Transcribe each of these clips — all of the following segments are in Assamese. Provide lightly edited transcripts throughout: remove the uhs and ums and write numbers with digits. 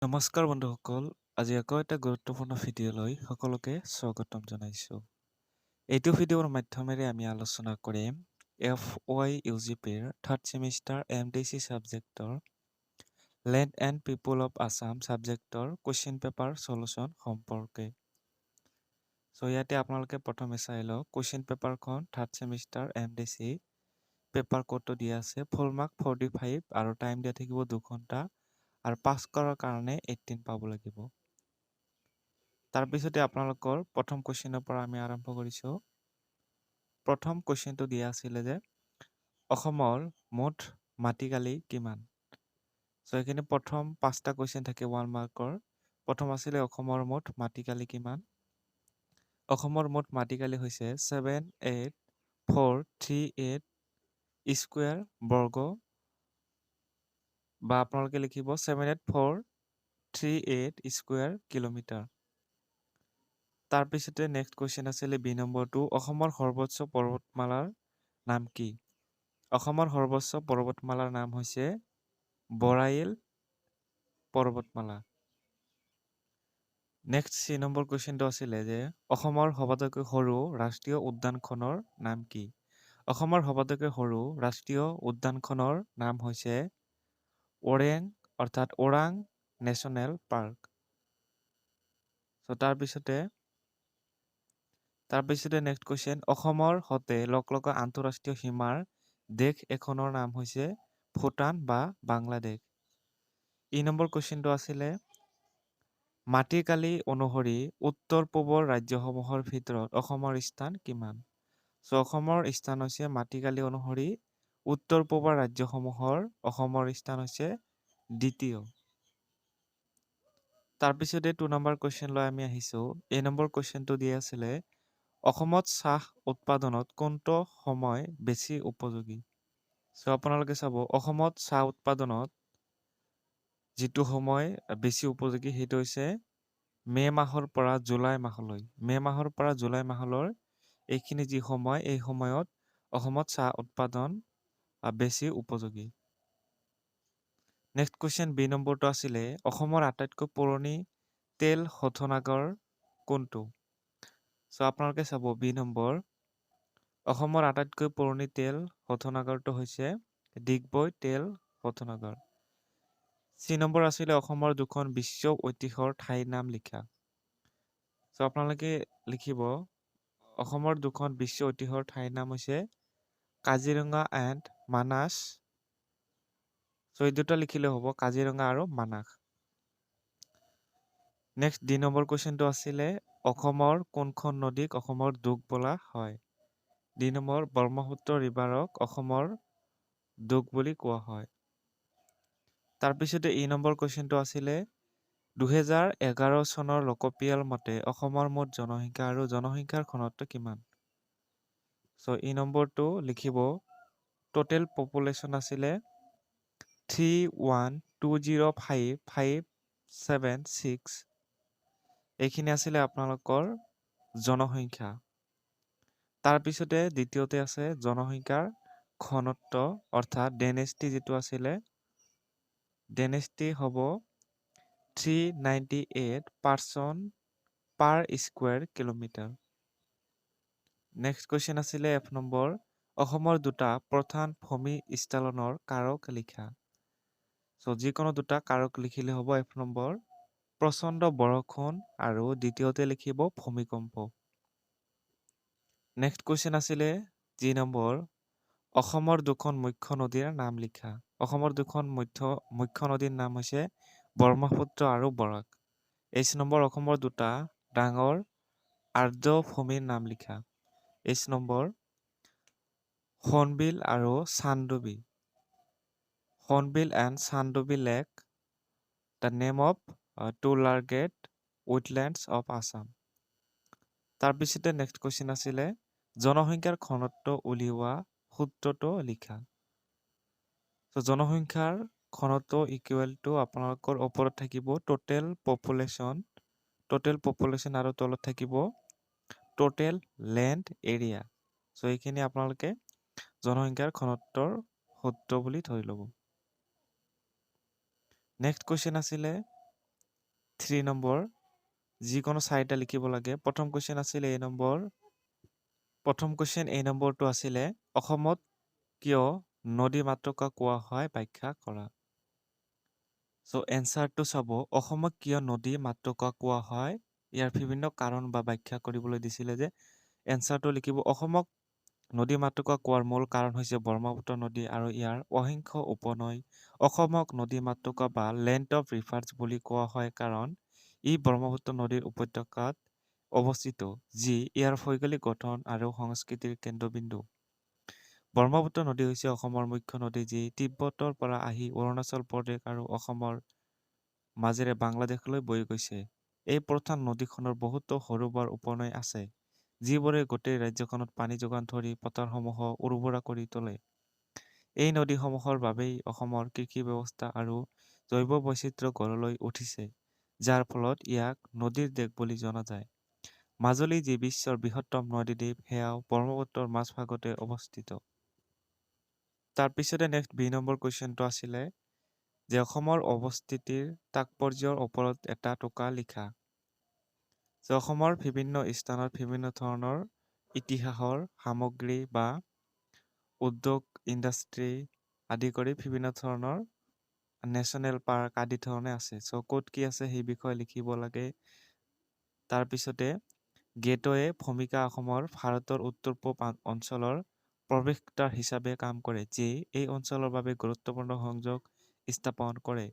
নমস্কাৰ বন্ধুসকল, আজি আকৌ এটা গুৰুত্বপূৰ্ণ ভিডিঅ'লৈ সকলোকে স্বাগতম জনাইছোঁ। এইটো ভিডিঅ'ৰ মাধ্যমেৰে আমি আলোচনা কৰিম FYUGPৰ থাৰ্ড ছেমিষ্টাৰ MDC ছাবজেক্টৰ land and people of Assam ছাবজেক্টৰ কুৱেশ্যন পেপাৰ সলিউশ্যন সম্পৰ্কে। ইয়াতে আপোনালোকে প্ৰথমে চাই লওক কুৱেশ্যন পেপাৰখন থাৰ্ড ছেমিষ্টাৰ MDC পেপাৰ কোডটো দিয়া আছে। ফুল মাৰ্ক 45 আৰু টাইম দিয়া থাকিব 2 ঘণ্টা। আৰু পাছ কৰাৰ কাৰণে 18 পাব লাগিব। তাৰপিছতে আপোনালোকৰ প্ৰথম কুৱেশ্যনৰ পৰা আমি আৰম্ভ কৰিছোঁ। প্ৰথম কুৱেশ্যনটো দিয়া আছিলে যে অসমৰ মুঠ মাটিকালি কিমান? এইখিনি প্ৰথম 5টা কুৱেশ্যন থাকে 1 মাৰ্কৰ। প্ৰথম আছিলে অসমৰ মুঠ মাটিকালি কিমান? অসমৰ মুঠ মাটিকালি হৈছে 78438 স্কুৱেৰ বৰ্গ, বা আপোনালোকে লিখিব 78438 স্কুৱেৰ কিলোমিটাৰ। তাৰপিছতে নেক্সট কুৱেশ্যন আছিলে বি নম্বৰটো, অসমৰ সৰ্বোচ্চ পৰ্বতমালাৰ নাম কি? অসমৰ সৰ্বোচ্চ পৰ্বতমালাৰ নাম হৈছে বৰাইল পৰ্বতমালা। নেক্সট চি নম্বৰ কুৱেশ্যনটো আছিলে যে অসমৰ সবাতোকৈ সৰু ৰাষ্ট্ৰীয় উদ্যানখনৰ নাম কি? অসমৰ সবাতোকৈ সৰু ৰাষ্ট্ৰীয় উদ্যানখনৰ নাম হৈছে ওৰাং নেশ্যনেল পাৰ্ক। তাৰপিছতে নেক্সট কুৱেশ্যন, অসমৰ সৈতে লগলগা আন্তঃৰাষ্ট্ৰীয় সীমাৰ দেশ এখনৰ নাম হৈছে ভূটান বা বাংলাদেশ। ই নম্বৰ কুৱেশ্যনটো আছিলে মাটিকালি অনুসৰি উত্তৰ পূবৰ ৰাজ্যসমূহৰ ভিতৰত অসমৰ স্থান কিমান? অসমৰ স্থান হৈছে মাটিকালি অনুসৰি উত্তৰ পূবৰ ৰাজ্যসমূহৰ অসমৰ স্থান হৈছে দ্বিতীয়। তাৰপিছতে 2 নম্বৰ কুৱেশ্যন লৈ আমি আহিছোঁ। এই নম্বৰ কুৱেশ্যনটো দিয়া আছিলে অসমত চাহ উৎপাদনত কোনটো সময় বেছি উপযোগী? আপোনালোকে চাব অসমত চাহ উৎপাদনত যিটো সময় বেছি উপযোগী সেইটো হৈছে মে মাহৰ পৰা জুলাই মাহলৈ। মে মাহৰ পৰা জুলাই মাহলৈ এইখিনি যি সময়, এই সময়ত অসমত চাহ উৎপাদন বেছি উপযোগী। নেক্সট কুৱেশ্যন বি নম্বৰটো আছিলে অসমৰ আটাইতকৈ পুৰণি তেল শোধনাগাৰ কোনটো? আপোনালোকে চাব বি নম্বৰ, অসমৰ আটাইতকৈ পুৰণি তেল শোধনাগাৰটো হৈছে ডিগবৈ তেল শোধনাগাৰ। চি নম্বৰ আছিলে অসমৰ দুখন বিশ্ব ঐতিহ্যৰ ঠাইৰ নাম লিখা। আপোনালোকে লিখিব অসমৰ দুখন বিশ্ব ঐতিহ্যৰ ঠাইৰ নাম হৈছে কাজিৰঙা এণ্ড মানাস। এই দুটা লিখিলে হ'ব, কাজিৰঙা আৰু মানাস। নেক্সট ডি নম্বৰ কুৱেশ্যনটো আছিলে অসমৰ কোনখন নদীক অসমৰ দুখ বোলা হয়? ডি নম্বৰ, ব্ৰহ্মপুত্ৰ ৰিভাৰক অসমৰ দুখ বুলি কোৱা হয়। তাৰপিছতে ই নম্বৰ কুৱেশ্যনটো আছিলে 2011 চনৰ লোকপিয়ল মতে অসমৰ মুঠ জনসংখ্যা আৰু জনসংখ্যাৰ ঘনত্ব কিমান? ই নম্বৰটো লিখিব টোটেল পপুলেশ্যন আছিলে 3120556। এইখিনি আছিলে আপোনালোকৰ জনসংখ্যা। তাৰপিছতে দ্বিতীয়তে আছে জনসংখ্যাৰ ঘনত্ব, অৰ্থাৎ ডেনচিটি যিটো আছিলে, ডেনচিটি হ'ব 398 পাৰ্চন পাৰ স্কুৱেৰ কিলোমিটাৰ। নেক্সট কুৱেশ্যন আছিলে এফ নম্বৰ, অসমৰ দুটা প্ৰধান ভূমিস্খলনৰ কাৰক লিখা। যিকোনো দুটা কাৰক লিখিলে হ'ব এফ নম্বৰ, প্ৰচণ্ড বৰষুণ আৰু দ্বিতীয়তে লিখিব ভূমিকম্প। নেক্সট কুৱেশ্যন আছিলে জি নম্বৰ, অসমৰ দুখন মুখ্য নদীৰ নাম লিখা। অসমৰ দুখন মুখ্য নদীৰ নাম হৈছে ব্ৰহ্মপুত্ৰ আৰু বৰাক। এইচ নম্বৰ, অসমৰ দুটা ডাঙৰ আৰ্দ্ৰভূমিৰ নাম লিখা। এইচ নম্বৰ, সোণবিল আৰু Chandubi. Sonbeel and Chandubi lake the name of two largest wetlands of Assam. তাৰপিছতে নেক্সট কুৱেশ্যন আছিলে জনসংখ্যাৰ ঘনত্ব উলিওৱা সূত্ৰটো লিখা। জনসংখ্যাৰ ঘনত্ব ইকুৱেল টু আপোনালোকৰ ওপৰত থাকিব টোটেল পপুলেশ্যন আৰু তলত থাকিব টোটেল লেণ্ড এৰিয়া। এইখিনি আপোনালোকে জনসংখ্যাৰ ঘনত্বৰ সূত্ৰ বুলি ধৰি ল'ব। নেক্সট কুৱেশ্যন আছিলে 3 নম্বৰ যিকোনো 4টা লিখিব লাগে। প্ৰথম কোৱেশ্চন আছিলে এই নম্বৰটো আছিলে অসমত কিয় নদী মাতৃকা কোৱা হয় ব্যাখ্যা কৰা। চ' এনচাৰটো চাব অসমত কিয় নদী মাতৃকা কোৱা হয় ইয়াৰ বিভিন্ন কাৰণ বা ব্যাখ্যা কৰিবলৈ দিছিলে যে এনচাৰটো লিখিব অসমক নদী মাতৃকা কোৱাৰ মূল কাৰণ হৈছে ব্ৰহ্মপুত্ৰ নদী আৰু ইয়াৰ অসংখ্য উপনৈ। অসমক নদী মাতৃকা বা লেণ্ড অফ ৰিভাৰ্ছ বুলি কোৱা হয় কাৰণ ই ব্ৰহ্মপুত্ৰ নদীৰ উপত্যকাত অৱস্থিত যি ইয়াৰ ভৌগোলিক গঠন আৰু সংস্কৃতিৰ কেন্দ্ৰবিন্দু। ব্ৰহ্মপুত্ৰ নদী হৈছে অসমৰ মুখ্য নদী যি তিব্বতৰ পৰা আহি অৰুণাচল প্ৰদেশ আৰু অসমৰ মাজেৰে বাংলাদেশলৈ বৈ গৈছে। এই প্ৰধান নদীখনৰ বহুতো সৰু বৰ উপনৈ আছে যিবোৰে গোটেই ৰাজ্যখনত পানী যোগান ধৰি পথাৰসমূহক উৰ্বৰা কৰি তোলে। এই নদীসমূহৰ বাবেই অসমৰ কৃষি ব্যৱস্থা আৰু জৈৱ বৈচিত্ৰ্য গঢ়লৈ উঠিছে যাৰ ফলত ইয়াক নদীৰ দেশ বুলি জনা যায়। মাজুলী যি বিশ্বৰ বৃহত্তম নদীদ্বীপ সেয়াও ব্ৰহ্মপুত্ৰৰ মাজভাগতে অৱস্থিত। তাৰপিছতে নেক্সট বি নম্বৰ কুৱেশ্যনটো আছিলে যে অসমৰ অৱস্থিতিৰ তাৎপৰ্যৰ ওপৰত এটা টোকা লিখা। অসমৰ বিভিন্ন স্থানত বিভিন্ন ধৰণৰ ইতিহাসৰ সামগ্ৰী বা উদ্যোগ ইণ্ডাষ্ট্ৰী আদি কৰি বিভিন্ন ধৰণৰ নেশ্যনেল পাৰ্ক আদি ধৰণে আছে। চ' ক'ত কি আছে সেই বিষয়ে লিখিব লাগে। তাৰপিছতে গেটৱে ভূমিকা অসমৰ ভাৰতৰ উত্তৰ পূব অঞ্চলৰ প্ৰৱেশদ্বাৰ হিচাপে কাম কৰে যি এই অঞ্চলৰ বাবে গুৰুত্বপূৰ্ণ সংযোগ স্থাপন কৰে।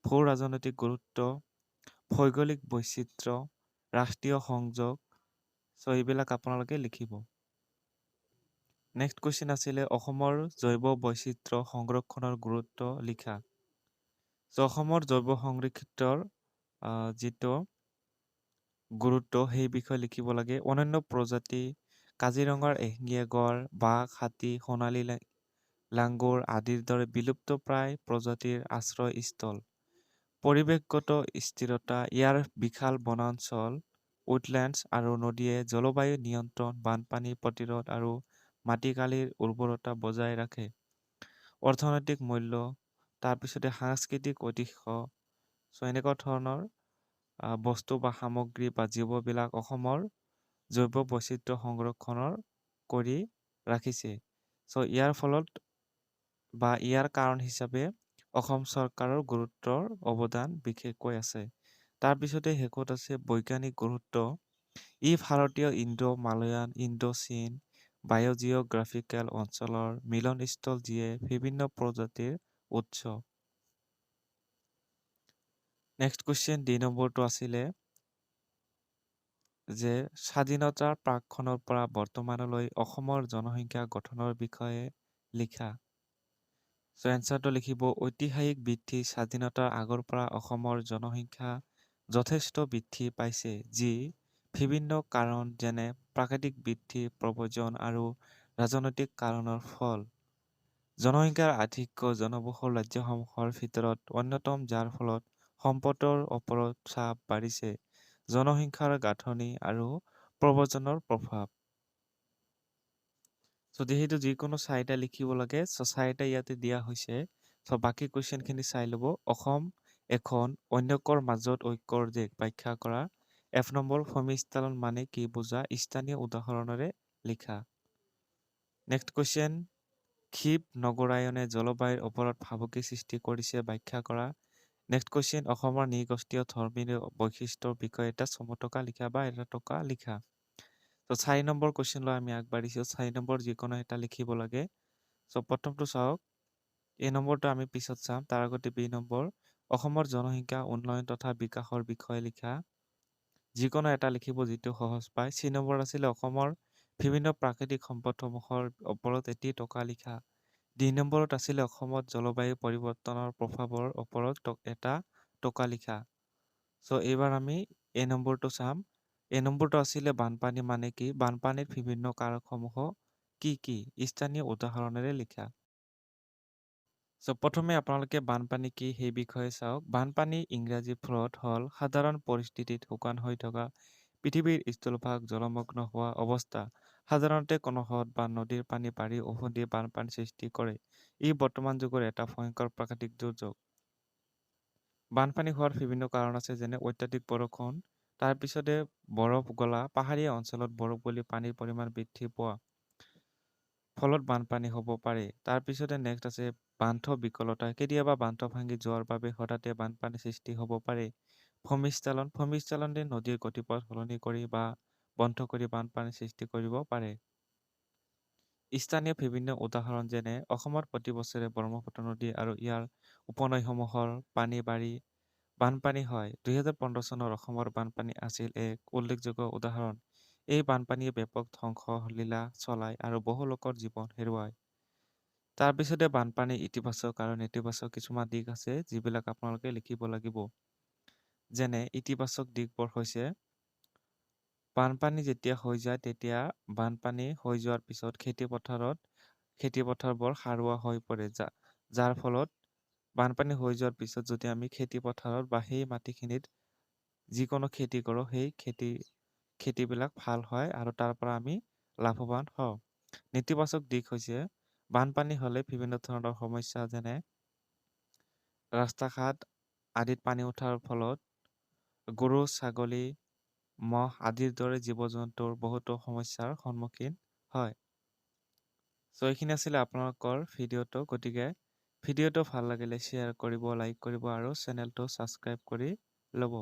ভূ ৰাজনৈতিক গুৰুত্ব, ভৌগোলিক বৈচিত্ৰ্য, ৰাষ্ট্ৰীয় সংযোগ। চ' এইবিলাক আপোনালোকে লিখিব। নেক্সট কুৱেশ্যন আছিলে অসমৰ জৈৱ বৈচিত্ৰ্য সংৰক্ষণৰ গুৰুত্ব লিখা। চ' অসমৰ জৈৱ সংৰক্ষিতৰ যিটো গুৰুত্ব সেই বিষয়ে লিখিব লাগে। অনন্য প্ৰজাতি কাজিৰঙাৰ এশিঙীয়া গড়, বাঘ, হাতী, সোণালী লাংগুৰ আদিৰ দৰে বিলুপ্তপ্ৰায় প্ৰজাতিৰ আশ্ৰয়স্থল। পৰিৱেশগত স্থিৰতা ইয়াৰ বিশাল বনাঞ্চল উডলেণ্ডছ আৰু নদীয়ে জলবায়ু নিয়ন্ত্ৰণ, বানপানী প্ৰতিৰোধ আৰু মাটিকালিৰ উৰ্বৰতা বজাই ৰাখে। অৰ্থনৈতিক মূল্য, তাৰপিছতে সাংস্কৃতিক ঐতিহ্য। চ' এনেকুৱা ধৰণৰ বস্তু বা সামগ্ৰী বা জীৱবিলাক অসমৰ জৈৱ বৈচিত্ৰ্য সংৰক্ষণৰ কৰি ৰাখিছে। চ' ইয়াৰ ফলত বা ইয়াৰ কাৰণ হিচাপে অসম চৰকাৰৰ গুৰুত্বৰ অৱদান বিশেষকৈ আছে। তাৰপিছতে শেষত আছে বৈজ্ঞানিক গুৰুত্ব। ই ভাৰতীয় ইণ্ডো-মালয়ান, ইণ্ডো-চীন বায়'জিঅ'গ্ৰাফিকেল অঞ্চলৰ মিলনস্থল যিয়ে বিভিন্ন প্ৰজাতিৰ উৎস। নেক্সট কুৱেশ্যন ডি নম্বৰটো আছিলে যে স্বাধীনতাৰ প্ৰাকখনৰ পৰা বৰ্তমানলৈ অসমৰ জনসংখ্যা গঠনৰ বিষয়ে লিখা। চ' এনচাৰটো লিখিব ঐতিহাসিক বৃদ্ধি স্বাধীনতাৰ আগৰ পৰা অসমৰ জনসংখ্যা যথেষ্ট বৃদ্ধি পাইছে যি বিভিন্ন কাৰণ যেনে প্ৰাকৃতিক বৃদ্ধি, প্ৰব্ৰজন আৰু ৰাজনৈতিক কাৰণৰ ফল। জনসংখ্যাৰ আধিক্য জনবহুল ৰাজ্যসমূহৰ ভিতৰত অন্যতম যাৰ ফলত সম্পদৰ ওপৰত চাপ বাঢ়িছে, জনসংখ্যাৰ গাঁথনি আৰু প্ৰব্ৰজনৰ প্ৰভাৱ। চ' যিহেতু যিকোনো 4টা লিখিব লাগে চ' 4টা ইয়াতে দিয়া হৈছে। চ' বাকী কুৱেশ্যনখিনি চাই ল'ব। অসম এখন অন্যকৰ মাজত ঐক্যৰ দেশ ব্যাখ্যা কৰা। F নম্বৰ ভূমিস্খলন মানে কি বুজা স্থানীয় উদাহৰণেৰে লিখা। নেক্সট কুৱেশ্যন ক্ষীপ নগৰায়নে জলবায়ুৰ ওপৰত ভাবুকি সৃষ্টি কৰিছে ব্যাখ্যা কৰা। নেক্সট কুৱেশ্যন অসমৰ নৃগোষ্ঠীয় ধৰ্মীয় বৈশিষ্ট্যৰ বিষয়ে এটা চমুটকা লিখা বা এটা টকা লিখা। ত' 4 নম্বৰ কুৱেশ্যনলৈ আমি আগবাঢ়িছোঁ। 4 নম্বৰ যিকোনো এটা লিখিব লাগে। চ' প্ৰথমটো চাওক এই নম্বৰটো আমি পিছত চাম তাৰ আগতে বি নম্বৰ অসমৰ জনসংখ্যা উন্নয়ন তথা বিকাশৰ বিষয়ে লিখা। যিকোনো এটা লিখিব যিটো সহজ পায়। চি নম্বৰ আছিলে অসমৰ বিভিন্ন প্ৰাকৃতিক সম্পদসমূহৰ ওপৰত এটি টকা লিখা। ডি নম্বৰত আছিলে অসমত জলবায়ু পৰিৱৰ্তনৰ প্ৰভাৱৰ ওপৰত এটা টকা লিখা। চ' এইবাৰ আমি এই নম্বৰটো চাম। এই নম্বৰটো আছিলে বানপানী মানে কি, বানপানীৰ বিভিন্ন কাৰকসমূহ কি কি স্থানীয় উদাহৰণেৰে লিখা। চ' প্ৰথমে আপোনালোকে বানপানী কি সেই বিষয়ে চাওক। বানপানী ইংৰাজী ফ্লড হ'ল সাধাৰণ পৰিস্থিতিত শুকান হৈ থকা পৃথিৱীৰ স্থলভাগ জলমগ্ন হোৱা অৱস্থা। সাধাৰণতে কোনো হ্ৰদ বা নদীৰ পানী বাঢ়ি উফন্দি বানপানীৰ সৃষ্টি কৰে। ই বৰ্তমান যুগৰ এটা ভয়ংকৰ প্ৰাকৃতিক দুৰ্যোগ। বানপানী হোৱাৰ বিভিন্ন কাৰণ আছে, যেনে অত্যাধিক বৰষুণ, তাৰপিছতে বৰফ গলা, পাহাৰীয়া অঞ্চলত বৰফ গলি পানীৰ পৰিমাণ বৃদ্ধি পোৱা, ফলত বানপানী হ'ব পাৰে। তাৰপিছতে নেক্সট আছে বান্ধ বিকলতা, কেতিয়াবা বান্ধ ভাঙি যোৱাৰ বাবে হঠাতে বানপানী সৃষ্টি হ'ব পাৰে। ভূমিস্খলনে নদীৰ গতিপথ সলনি কৰি বা বন্ধ কৰি বানপানী সৃষ্টি কৰিব পাৰে। স্থানীয় বিভিন্ন উদাহৰণ যেনে অসমত প্ৰতি বছৰে ব্ৰহ্মপুত্ৰ নদী আৰু ইয়াৰ উপনৈসমূহৰ পানী বাঢ়ি বানপানী হয়। 2015 চনৰ অসমৰ বানপানী আছিল এক উল্লেখযোগ্য উদাহৰণ। এই বানপানীয়ে ব্যাপক ধ্বংসলীলা চলায় আৰু বহু লোকৰ জীৱন হেৰুৱায়। তাৰপিছতে বানপানীৰ ইতিবাচক আৰু নেতিবাচক কিছুমান দিশ আছে, যিবিলাক আপোনালোকে লিখিব লাগিব। যেনে ইতিবাচক দিশবোৰ হৈছে, বানপানী যেতিয়া হৈ যায়, তেতিয়া বানপানী হৈ যোৱাৰ পিছত খেতিপথাৰবোৰ সাৰুৱা হৈ পৰে, যাৰ ফলত বানপানী হৈ যোৱাৰ পিছত যদি আমি খেতিপথাৰত বা সেই মাটিখিনিত যিকোনো খেতি কৰোঁ, সেই খেতিবিলাক ভাল হয় আৰু তাৰ পৰা আমি লাভৱান হওঁ। নেতিবাচক দিশ হৈছে, বানপানী হ'লে বিভিন্ন ধৰণৰ সমস্যা, যেনে ৰাস্তা-ঘাট আদিত পানী উঠাৰ ফলত গৰু, ছাগলী, মহ আদিৰ দৰে জীৱ-জন্তুৰ বহুতো সমস্যাৰ সন্মুখীন হয়। চ' এইখিনি আছিলে আপোনালোকৰ ভিডিঅ'টো। গতিকে ভিডিঅ'টো ভাল লাগিলে শ্বেয়াৰ কৰিব, লাইক কৰিব আৰু চেনেলটো ছাবস্ক্ৰাইব কৰি ল'ব।